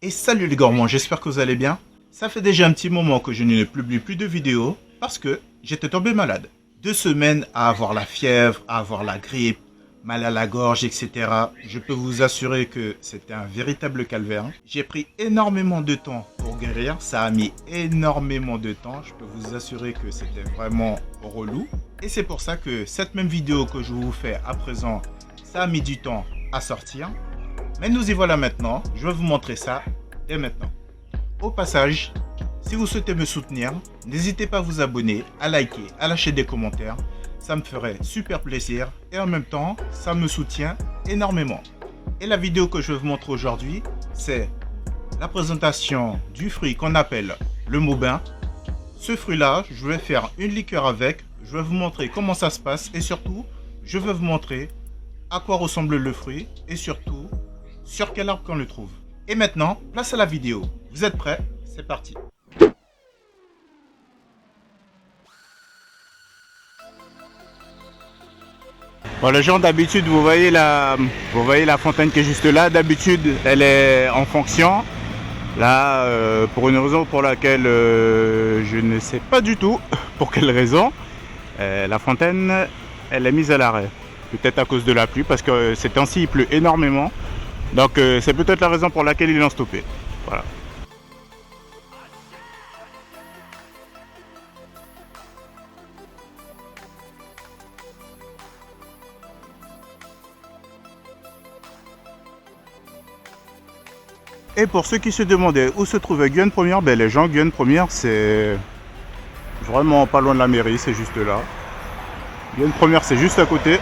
Et salut les gourmands, j'espère que vous allez bien. Ça fait déjà un petit moment que je ne publie plus de vidéos parce que j'étais tombé malade. 2 semaines à avoir la fièvre, à avoir la grippe, mal à la gorge, etc. Je peux vous assurer que c'était un véritable calvaire. J'ai pris énormément de temps pour guérir, ça a mis énormément de temps. Je peux vous assurer que c'était vraiment relou. Et c'est pour ça que cette même vidéo que je vous fais à présent, ça a mis du temps à sortir. Mais nous y voilà maintenant, je vais vous montrer ça dès maintenant. Au passage, si vous souhaitez me soutenir, n'hésitez pas à vous abonner, à liker, à lâcher des commentaires. Ça me ferait super plaisir et en même temps, ça me soutient énormément. Et la vidéo que je vais vous montrer aujourd'hui, c'est la présentation du fruit qu'on appelle le Maubin. Ce fruit-là, je vais faire une liqueur avec. Je vais vous montrer comment ça se passe et surtout, je vais vous montrer à quoi ressemble le fruit et surtout, sur quel arbre qu'on le trouve. Et maintenant, place à la vidéo. Vous êtes prêts? C'est parti. Bon, les gens, d'habitude, vous voyez la fontaine qui est juste là. D'habitude, elle est en fonction. Là, pour une raison pour laquelle je ne sais pas du tout pour quelle raison, la fontaine, elle est mise à l'arrêt. Peut-être à cause de la pluie, parce que ces temps-ci, il pleut énormément. Donc, c'est peut-être la raison pour laquelle ils l'ont stoppé. Voilà. Et pour ceux qui se demandaient où se trouvait Guyane Première, ben les gens, Guyane Première, c'est vraiment pas loin de la mairie, c'est juste là. Guyane Première, c'est juste à côté.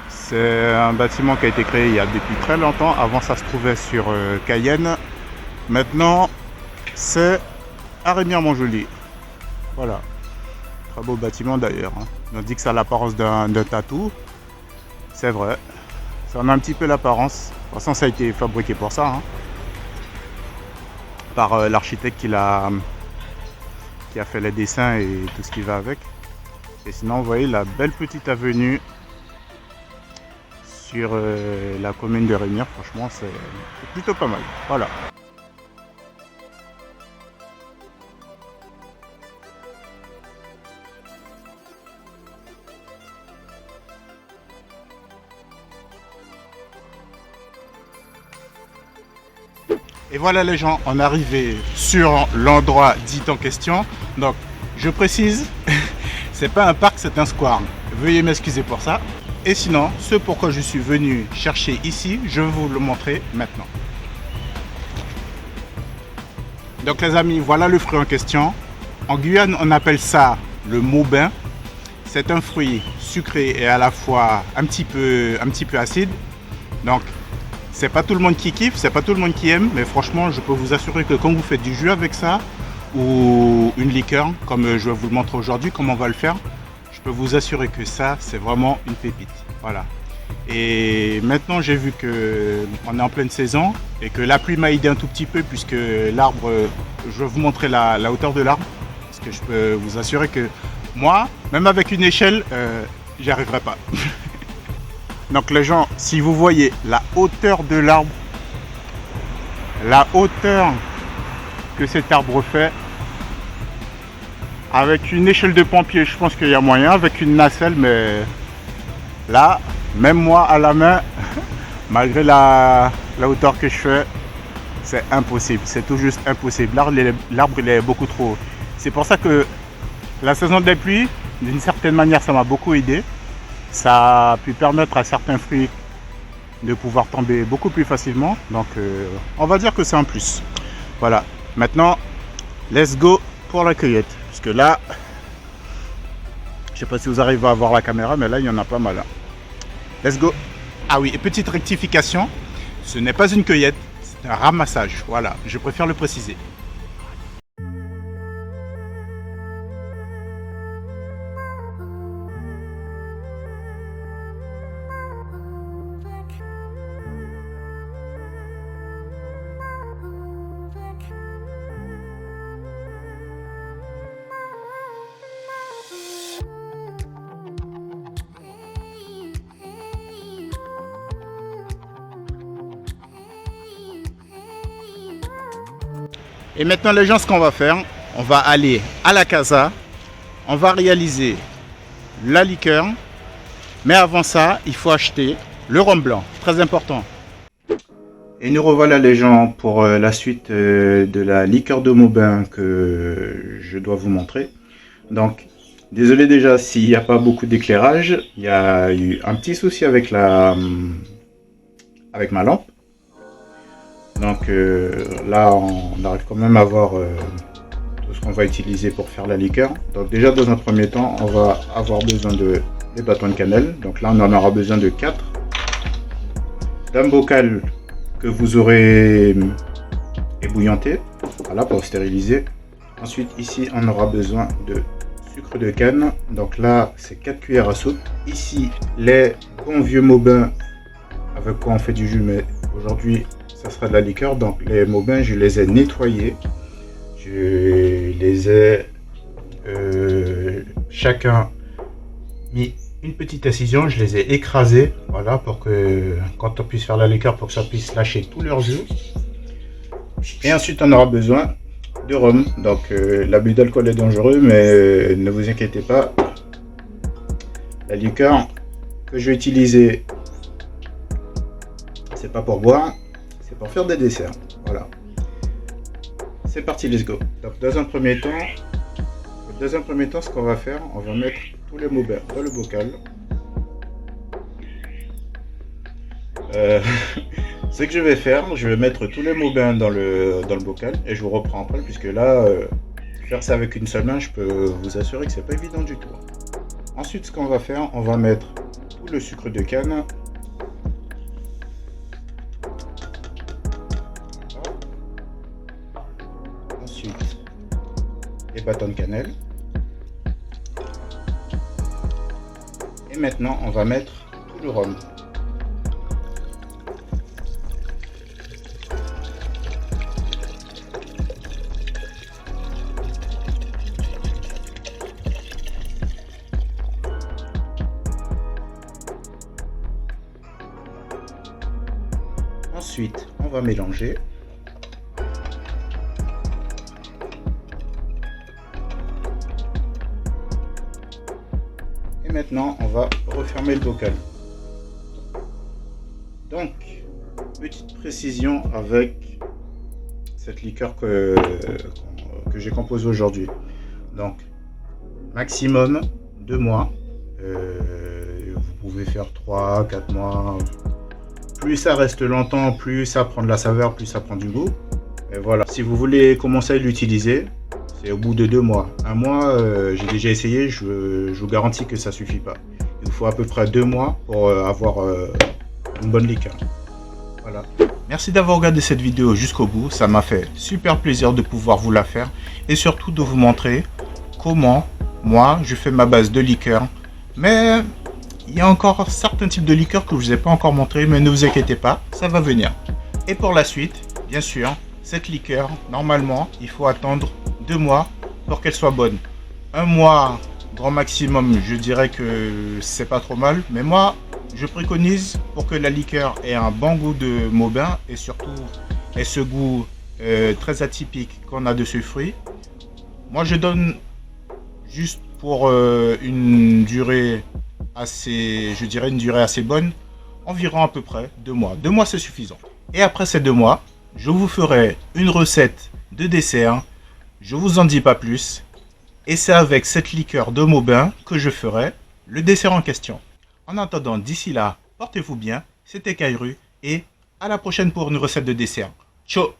C'est un bâtiment qui a été créé il y a depuis très longtemps. Avant, ça se trouvait sur Cayenne. Maintenant, c'est à Remire-Montjoly. Voilà. Très beau bâtiment d'ailleurs. On dit que ça a l'apparence d'un tatou. C'est vrai. Ça en a un petit peu l'apparence. De toute façon, ça a été fabriqué pour ça. Par l'architecte qui a fait les dessins et tout ce qui va avec. Et sinon, vous voyez la belle petite avenue sur la commune de Remire. Franchement, c'est plutôt pas mal. Voilà. Et voilà les gens, on est arrivé sur l'endroit dit en question. Donc, je précise, c'est pas un parc, c'est un square. Veuillez m'excuser pour ça. Et sinon, ce pourquoi je suis venu chercher ici, je vais vous le montrer maintenant. Donc les amis, voilà le fruit en question. En Guyane, on appelle ça le Maubin. C'est un fruit sucré et à la fois un petit peu acide. Donc, c'est pas tout le monde qui kiffe, c'est pas tout le monde qui aime, mais franchement, je peux vous assurer que quand vous faites du jus avec ça, ou une liqueur, comme je vais vous le montrer aujourd'hui, comment on va le faire, je peux vous assurer que ça, c'est vraiment une pépite. Voilà. Et maintenant, j'ai vu qu'on est en pleine saison et que la pluie m'a aidé un tout petit peu, puisque l'arbre, je vais vous montrer la hauteur de l'arbre, parce que je peux vous assurer que moi, même avec une échelle, j'y arriverai pas. Donc les gens, si vous voyez la hauteur de l'arbre, la hauteur que cet arbre fait, avec une échelle de pompier, je pense qu'il y a moyen, avec une nacelle, mais là, même moi à la main, malgré la hauteur que je fais, c'est impossible, c'est tout juste impossible. L'arbre il est beaucoup trop haut. C'est pour ça que la saison des pluies, d'une certaine manière, ça m'a beaucoup aidé. Ça a pu permettre à certains fruits de pouvoir tomber beaucoup plus facilement. Donc on va dire que c'est un plus. Voilà. Maintenant, let's go pour la cueillette. Parce que là, je sais pas si vous arrivez à voir la caméra, mais là, il y en a pas mal. Let's go. Ah oui, et petite rectification, ce n'est pas une cueillette, c'est un ramassage. Voilà, je préfère le préciser. Et maintenant les gens, ce qu'on va faire, on va aller à la casa, on va réaliser la liqueur, mais avant ça, il faut acheter le rhum blanc, très important. Et nous revoilà les gens pour la suite de la liqueur de Maubin que je dois vous montrer. Donc, désolé déjà s'il n'y a pas beaucoup d'éclairage, il y a eu un petit souci avec ma lampe. Donc là, on arrive quand même à voir tout ce qu'on va utiliser pour faire la liqueur. Donc déjà, dans un premier temps, on va avoir besoin des bâtons de cannelle. Donc là, on en aura besoin de 4. D'un bocal que vous aurez ébouillanté, voilà, pour stériliser. Ensuite, ici, on aura besoin de sucre de canne. Donc là, c'est 4 cuillères à soupe. Ici, les bons vieux Maubin avec quoi on fait du jus, mais aujourd'hui, ça sera de la liqueur. Donc les Maubin, je les ai nettoyés. Je les ai chacun mis une petite incision. Je les ai écrasés, voilà, pour que quand on puisse faire la liqueur, pour que ça puisse lâcher tout leur jus. Et ensuite, on aura besoin de rhum. Donc l'abus d'alcool est dangereux, mais ne vous inquiétez pas. La liqueur que je vais utiliser, c'est pas pour boire, c'est pour faire des desserts. Voilà. C'est parti, let's go. Donc dans un premier temps, ce qu'on va faire, on va mettre tous les Maubin dans le bocal. Ce que je vais faire, je vais mettre tous les Maubin dans le bocal et je vous reprends après, puisque là, faire ça avec une seule main, je peux vous assurer que c'est pas évident du tout. Ensuite, ce qu'on va faire, on va mettre tout le sucre de canne. Ensuite, les bâtons de cannelle. Et maintenant, on va mettre tout le rhum. Ensuite, on va mélanger. Et maintenant, on va refermer le bocal. Donc, petite précision avec cette liqueur que j'ai composée aujourd'hui. Donc, maximum 2 mois. Vous pouvez faire 3, 4 mois. Plus ça reste longtemps, plus ça prend de la saveur, plus ça prend du goût. Et voilà. Si vous voulez commencer à l'utiliser, c'est au bout de 2 mois. 1 mois, j'ai déjà essayé, je vous garantis que ça suffit pas. Il vous faut à peu près 2 mois pour avoir une bonne liqueur. Voilà. Merci d'avoir regardé cette vidéo jusqu'au bout. Ça m'a fait super plaisir de pouvoir vous la faire et surtout de vous montrer comment moi je fais ma base de liqueur. Mais il y a encore certains types de liqueurs que je ne vous ai pas encore montré, mais ne vous inquiétez pas, ça va venir. Et pour la suite, bien sûr, cette liqueur, normalement, il faut attendre 2 mois pour qu'elle soit bonne. 1 mois, grand maximum, je dirais que c'est pas trop mal. Mais moi, je préconise pour que la liqueur ait un bon goût de Maubin et surtout ait ce goût très atypique qu'on a de ce fruit. Moi, je donne juste pour une durée assez, je dirais une durée assez bonne, environ à peu près 2 mois. 2 mois, c'est suffisant. Et après ces 2 mois, je vous ferai une recette de dessert. Je vous en dis pas plus. Et c'est avec cette liqueur de Maubin que je ferai le dessert en question. En attendant, d'ici là, portez-vous bien. C'était Kairu et à la prochaine pour une recette de dessert. Ciao!